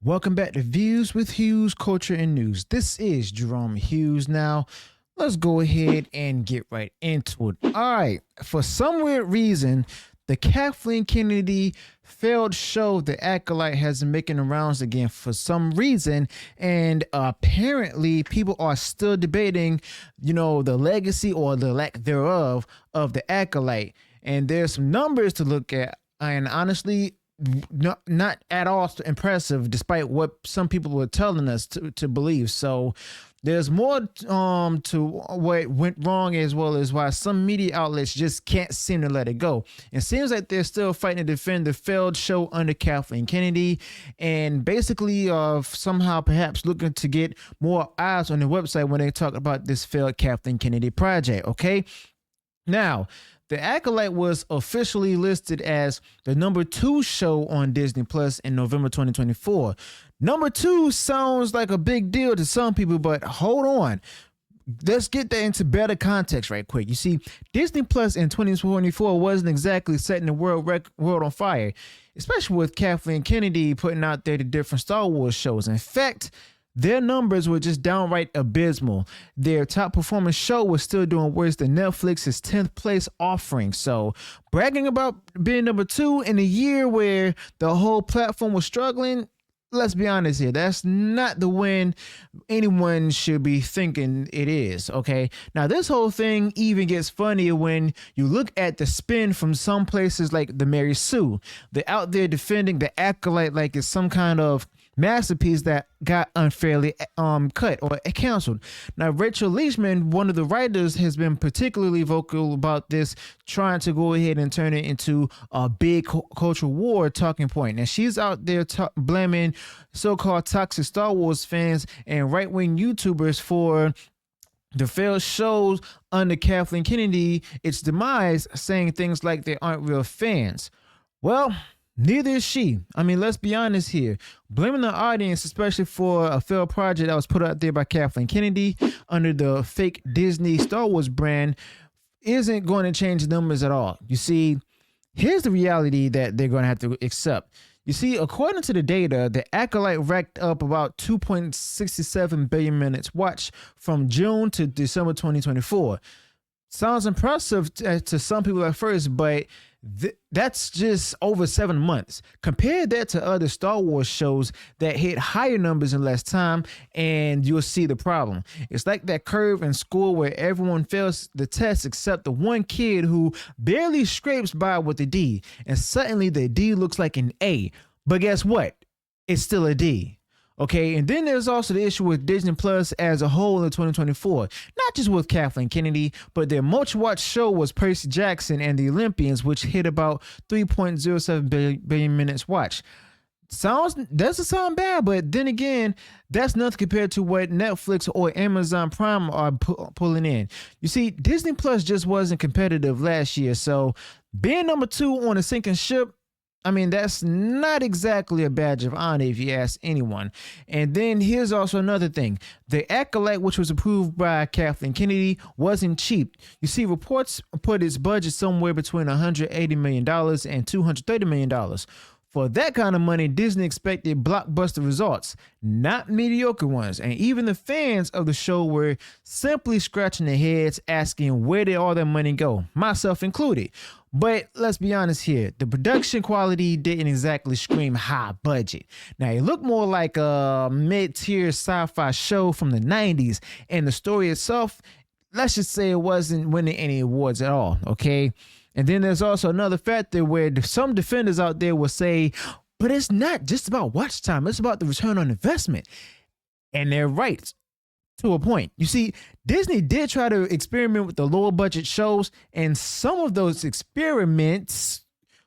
Welcome back to Views with Hughes, Culture and News. This is Jerome Hughes. Now, let's go ahead and get right into it. All right, for some weird reason, the Kathleen Kennedy failed show, The Acolyte, has been making the rounds again for some reason, and apparently people are still debating, the legacy or the lack thereof of The Acolyte. And there's some numbers to look at, and honestly, not at all impressive, despite what some people were telling us to believe. So there's more to what went wrong, as well as why some media outlets just can't seem to let it go. It seems like they're still fighting to defend the failed show under Kathleen Kennedy, and basically somehow perhaps looking to get more eyes on the website when they talk about this failed Kathleen Kennedy project. Okay, now, The Acolyte was officially listed as the number 2 show on Disney Plus in November 2024. Number 2 sounds like a big deal to some people, but hold on. Let's get that into better context right quick. You see, Disney Plus in 2024 wasn't exactly setting the world on fire, especially with Kathleen Kennedy putting out there the different Star Wars shows. In fact, their numbers were just downright abysmal. Their top performing show was still doing worse than Netflix's 10th place offering. So bragging about being number 2 in a year where the whole platform was struggling, let's be honest here, that's not the win anyone should be thinking it is, okay? Now, this whole thing even gets funnier when you look at the spin from some places like the Mary Sue. They're out there defending The Acolyte like it's some kind of masterpiece that got unfairly cut or canceled. Now, Rachel Leishman, one of the writers, has been particularly vocal about this, trying to go ahead and turn it into a big cultural war talking point. And she's out there blaming so-called toxic Star Wars fans and right-wing YouTubers for the failed shows under Kathleen Kennedy, its demise, saying things like they aren't real fans. Well, neither is she. I mean, let's be honest here. Blaming the audience, especially for a failed project that was put out there by Kathleen Kennedy under the fake Disney Star Wars brand, isn't going to change the numbers at all. You see, here's the reality that they're going to have to accept. You see, according to the data, The Acolyte racked up about 2.67 billion minutes watched from June to December 2024. Sounds impressive to some people at first, but that's just over 7 months. Compare that to other Star Wars shows that hit higher numbers in less time, and you'll see the problem. It's like that curve in school where everyone fails the test except the one kid who barely scrapes by with a D, and suddenly the D looks like an A. But guess what? It's still a D. Okay, and then there's also the issue with Disney Plus as a whole in 2024. Not just with Kathleen Kennedy, but their most watched show was Percy Jackson and the Olympians, which hit about 3.07 billion minutes watched. Doesn't sound bad, but then again, that's nothing compared to what Netflix or Amazon Prime are pulling in. You see, Disney Plus just wasn't competitive last year, so being number 2 on a sinking ship, I mean, that's not exactly a badge of honor if you ask anyone. And then here's also another thing. The Acolyte, which was approved by Kathleen Kennedy, wasn't cheap. You see, reports put its budget somewhere between $180 million and $230 million. For that kind of money, Disney expected blockbuster results, not mediocre ones. And even the fans of the show were simply scratching their heads, asking where did all that money go, myself included. But let's be honest here, the production quality didn't exactly scream high budget. Now, it looked more like a mid-tier sci-fi show from the 90s, and the story itself, let's just say it wasn't winning any awards at all, okay? And then there's also another factor where some defenders out there will say, but it's not just about watch time, it's about the return on investment. And they're right. To a point. You see, Disney did try to experiment with the lower budget shows, and some of those experiments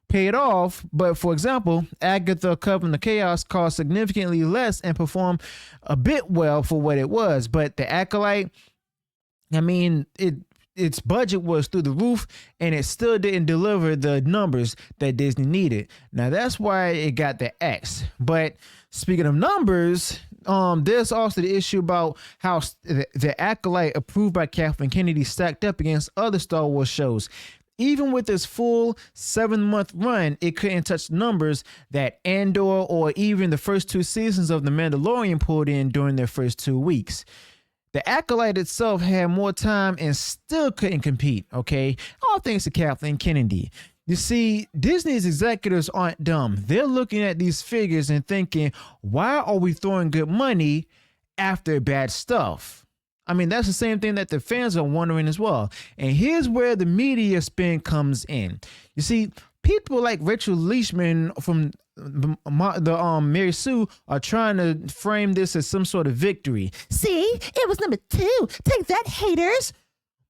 paid off. But for example, Agatha Covering the Chaos cost significantly less and performed a bit well for what it was. But The Acolyte, I mean, its budget was through the roof, and it still didn't deliver the numbers that Disney needed. Now, that's why it got the X. But speaking of numbers, there's also the issue about how the Acolyte, approved by Kathleen Kennedy, stacked up against other Star Wars shows. even with its full 7-month run, it couldn't touch the numbers that Andor or even the first 2 seasons of The Mandalorian pulled in during their first 2 weeks. The Acolyte itself had more time and still couldn't compete, okay? All thanks to Kathleen Kennedy. You see, Disney's executives aren't dumb. They're looking at these figures and thinking, why are we throwing good money after bad stuff? I mean, that's the same thing that the fans are wondering as well. And here's where the media spin comes in. You see, people like Rachel Leishman from the Mary Sue are trying to frame this as some sort of victory. See, it was number 2. Take that, haters.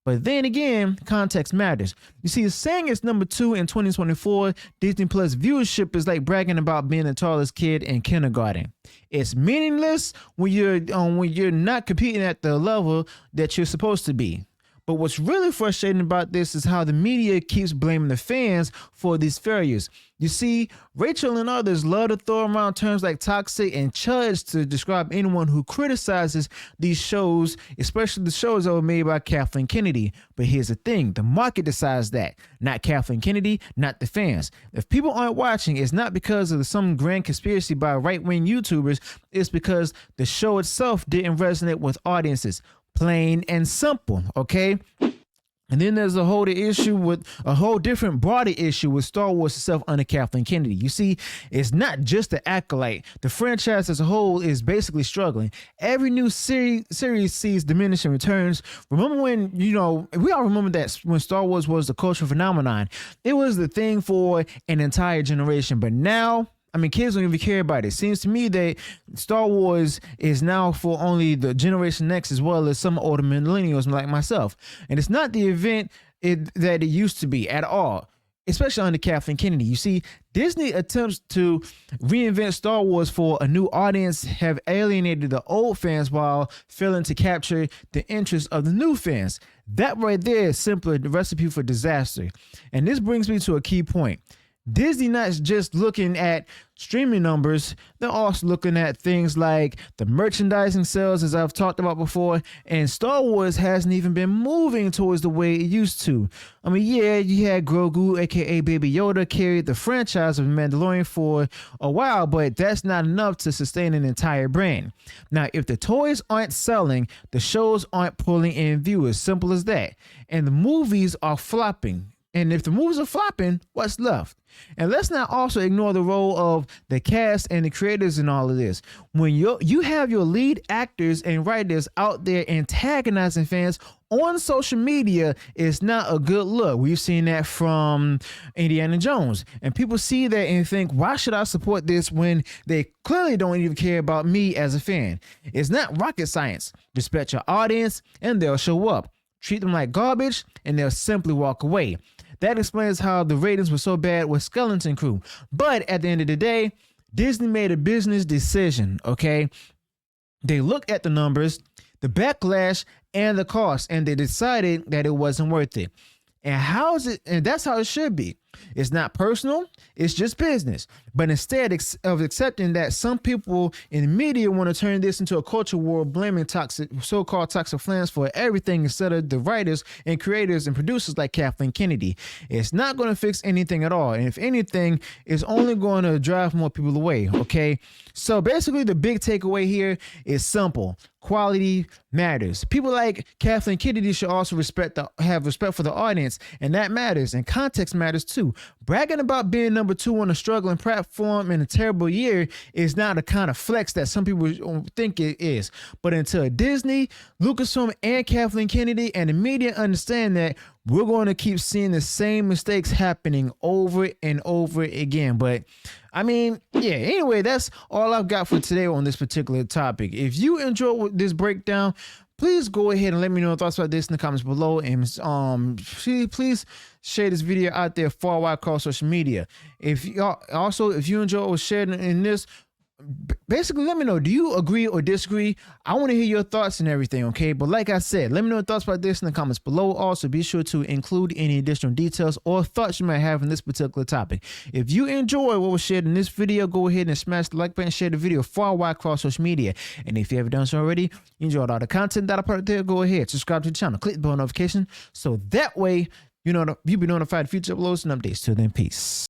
But then again, context matters. You see, saying it's number 2 in 2024 Disney Plus viewership is like bragging about being the tallest kid in kindergarten. It's meaningless when you're not competing at the level that you're supposed to be. But what's really frustrating about this is how the media keeps blaming the fans for these failures. You see, Rachel and others love to throw around terms like toxic and chudge to describe anyone who criticizes these shows, especially the shows that were made by Kathleen Kennedy. But here's the thing, the market decides that, not Kathleen Kennedy, not the fans. If people aren't watching, it's not because of some grand conspiracy by right-wing YouTubers, it's because the show itself didn't resonate with audiences. Plain and simple, okay? And then there's a whole different broader issue with Star Wars itself under Kathleen Kennedy. You see, it's not just the Acolyte. The franchise as a whole is basically struggling. Every new series sees diminishing returns. Remember when, we all remember that when Star Wars was the cultural phenomenon, it was the thing for an entire generation. But now, I mean, kids don't even care about it. It seems to me that Star Wars is now for only the Generation X as well as some older millennials like myself. And it's not the event that it used to be at all, especially under Kathleen Kennedy. You see, Disney attempts to reinvent Star Wars for a new audience have alienated the old fans while failing to capture the interest of the new fans. That right there is simply the recipe for disaster. And this brings me to a key point. Disney not just looking at streaming numbers, they're also looking at things like the merchandising sales, as I've talked about before, and Star Wars hasn't even been moving towards the way it used to. I mean, yeah, you had Grogu, aka Baby Yoda, carry the franchise of Mandalorian for a while, but that's not enough to sustain an entire brand. Now, if the toys aren't selling, the shows aren't pulling in viewers, simple as that. And the movies are flopping. And if the movies are flopping, what's left? And let's not also ignore the role of the cast and the creators in all of this. When you have your lead actors and writers out there antagonizing fans on social media, it's not a good look. We've seen that from Indiana Jones. And people see that and think, why should I support this when they clearly don't even care about me as a fan? It's not rocket science. Respect your audience and they'll show up. Treat them like garbage and they'll simply walk away. That explains how the ratings were so bad with Skeleton Crew. But at the end of the day, Disney made a business decision, okay? They looked at the numbers, the backlash, and the cost, and they decided that it wasn't worth it. And that's how it should be. It's not personal, it's just business. But instead of accepting that some people in the media want to turn this into a culture war, blaming so-called toxic fans for everything instead of the writers and creators and producers like Kathleen Kennedy. It's not going to fix anything at all. And if anything, it's only going to drive more people away, okay? So basically the big takeaway here is simple. Quality matters. People like Kathleen Kennedy should also have respect for the audience, and that matters. And context matters too. Bragging about being number 2 on a struggling platform in a terrible year is not a kind of flex that some people think it is. But until Disney, Lucasfilm, and Kathleen Kennedy and the media understand that, we're going to keep seeing the same mistakes happening over and over again. But I mean, yeah, anyway, that's all I've got for today on this particular topic. If you enjoyed this breakdown, please go ahead and let me know your thoughts about this in the comments below. And please share this video out there far wide across social media. If you enjoy what was shared in this, basically let me know, do you agree or disagree? I want to hear your thoughts and everything, okay? But like I said, let me know your thoughts about this in the comments below. Also, be sure to include any additional details or thoughts you might have on this particular topic. If you enjoy what was shared in this video, go ahead and smash the like button, share the video far wide across social media. And if you haven't done so already, you enjoyed all the content that I put out there, go ahead, subscribe to the channel, click the bell notification, so that way You'll be notified future uploads and updates. Till then, peace.